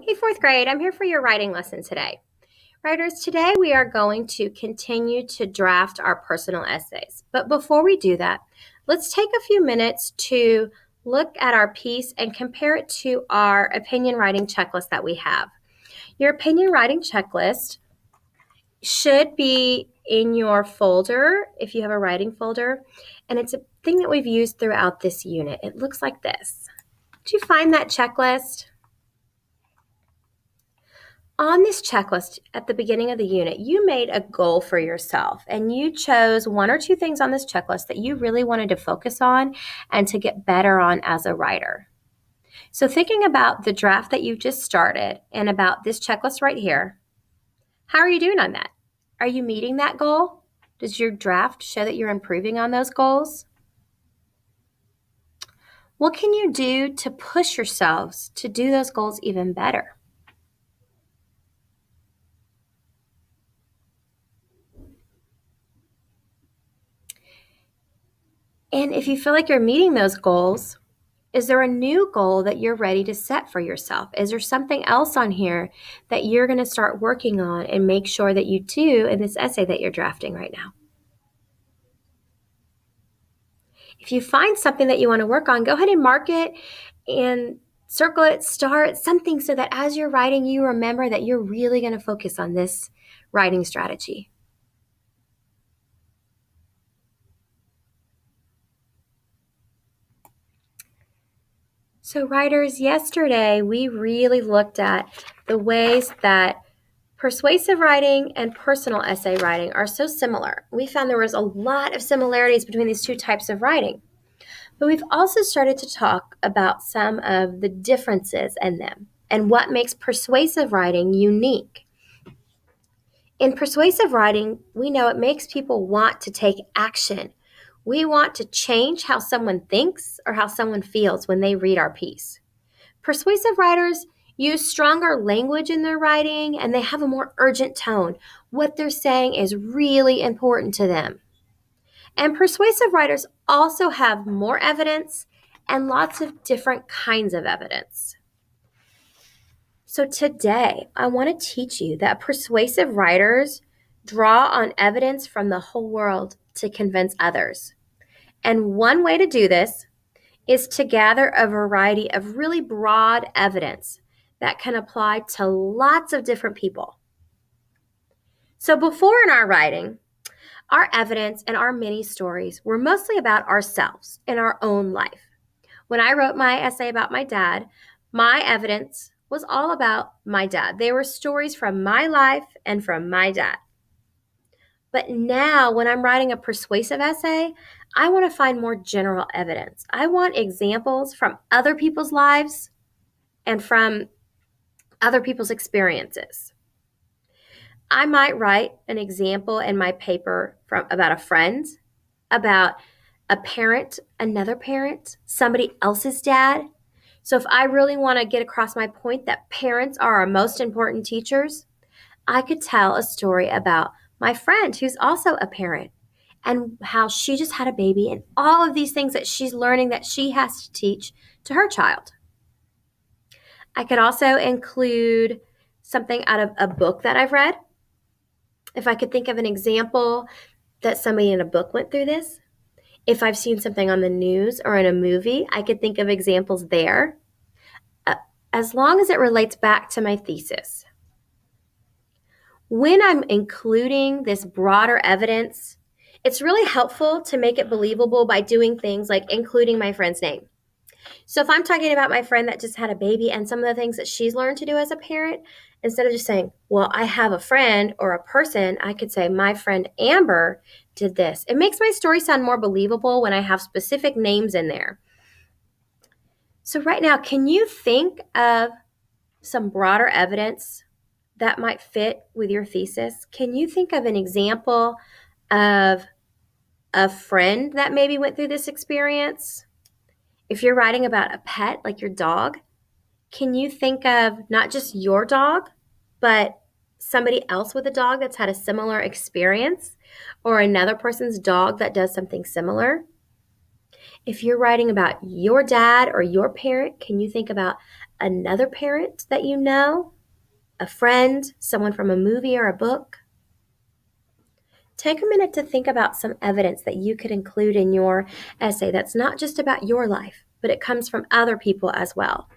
Hey, fourth grade, I'm here for your writing lesson today. Writers, today we are going to continue to draft our personal essays. But before we do that, let's take a few minutes to look at our piece and compare it to our opinion writing checklist that we have. Your opinion writing checklist should be in your folder if you have a writing folder, and it's a thing that we've used throughout this unit. It looks like this. Did you find that checklist? On this checklist at the beginning of the unit, you made a goal for yourself and you chose one or two things on this checklist that you really wanted to focus on and to get better on as a writer. So thinking about the draft that you've just started and about this checklist right here, how are you doing on that? Are you meeting that goal? Does your draft show that you're improving on those goals? What can you do to push yourselves to do those goals even better? And if you feel like you're meeting those goals, is there a new goal that you're ready to set for yourself? Is there something else on here that you're going to start working on and make sure that you do in this essay that you're drafting right now? If you find something that you want to work on, go ahead and mark it and circle it, star it, something so that as you're writing, you remember that you're really going to focus on this writing strategy. So writers, yesterday we really looked at the ways that persuasive writing and personal essay writing are so similar. We found there was a lot of similarities between these two types of writing. But we've also started to talk about some of the differences in them and what makes persuasive writing unique. In persuasive writing, we know it makes people want to take action. We want to change how someone thinks or how someone feels when they read our piece. Persuasive writers use stronger language in their writing and they have a more urgent tone. What they're saying is really important to them. And persuasive writers also have more evidence and lots of different kinds of evidence. So today, I want to teach you that persuasive writers draw on evidence from the whole world to convince others. And one way to do this is to gather a variety of really broad evidence that can apply to lots of different people. So before in our writing, our evidence and our mini stories were mostly about ourselves and our own life. When I wrote my essay about my dad, my evidence was all about my dad. They were stories from my life and from my dad. But now, when I'm writing a persuasive essay, I want to find more general evidence. I want examples from other people's lives and from other people's experiences. I might write an example in my paper about a friend, about a parent, another parent, somebody else's dad. So if I really want to get across my point that parents are our most important teachers, I could tell a story about my friend who's also a parent and how she just had a baby and all of these things that she's learning that she has to teach to her child. I could also include something out of a book that I've read. If I could think of an example that somebody in a book went through this. If I've seen something on the news or in a movie, I could think of examples there, as long as it relates back to my thesis. When I'm including this broader evidence, it's really helpful to make it believable by doing things like including my friend's name. So if I'm talking about my friend that just had a baby and some of the things that she's learned to do as a parent, instead of just saying, well, I have a friend or a person, I could say, my friend Amber did this. It makes my story sound more believable when I have specific names in there. So right now, can you think of some broader evidence that might fit with your thesis? Can you think of an example of a friend that maybe went through this experience? If you're writing about a pet, like your dog, can you think of not just your dog, but somebody else with a dog that's had a similar experience or another person's dog that does something similar? If you're writing about your dad or your parent, can you think about another parent that you know, a friend, someone from a movie or a book. Take a minute to think about some evidence that you could include in your essay that's not just about your life, but it comes from other people as well.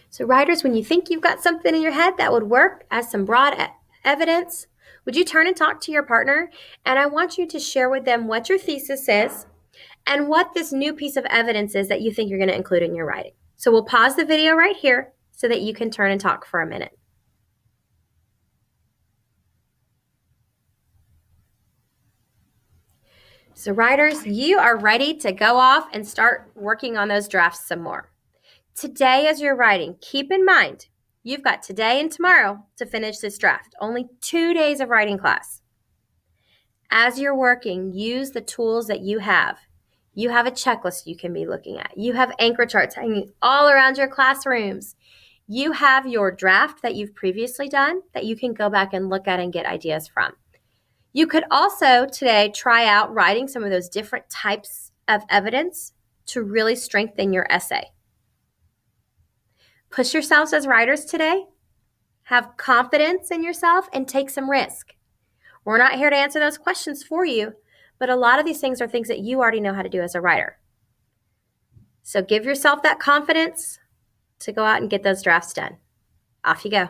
So writers, when you think you've got something in your head that would work as some broad evidence, would you turn and talk to your partner? And I want you to share with them what your thesis is and what this new piece of evidence is that you think you're going to include in your writing. So we'll pause the video right here so that you can turn and talk for a minute. So writers, you are ready to go off and start working on those drafts some more. Today, as you're writing, keep in mind, you've got today and tomorrow to finish this draft. Only 2 days of writing class. As you're working, use the tools that you have. You have a checklist you can be looking at. You have anchor charts hanging all around your classrooms. You have your draft that you've previously done that you can go back and look at and get ideas from. You could also today try out writing some of those different types of evidence to really strengthen your essay. Push yourselves as writers today. Have confidence in yourself and take some risk. We're not here to answer those questions for you, but a lot of these things are things that you already know how to do as a writer. So give yourself that confidence to go out and get those drafts done. Off you go.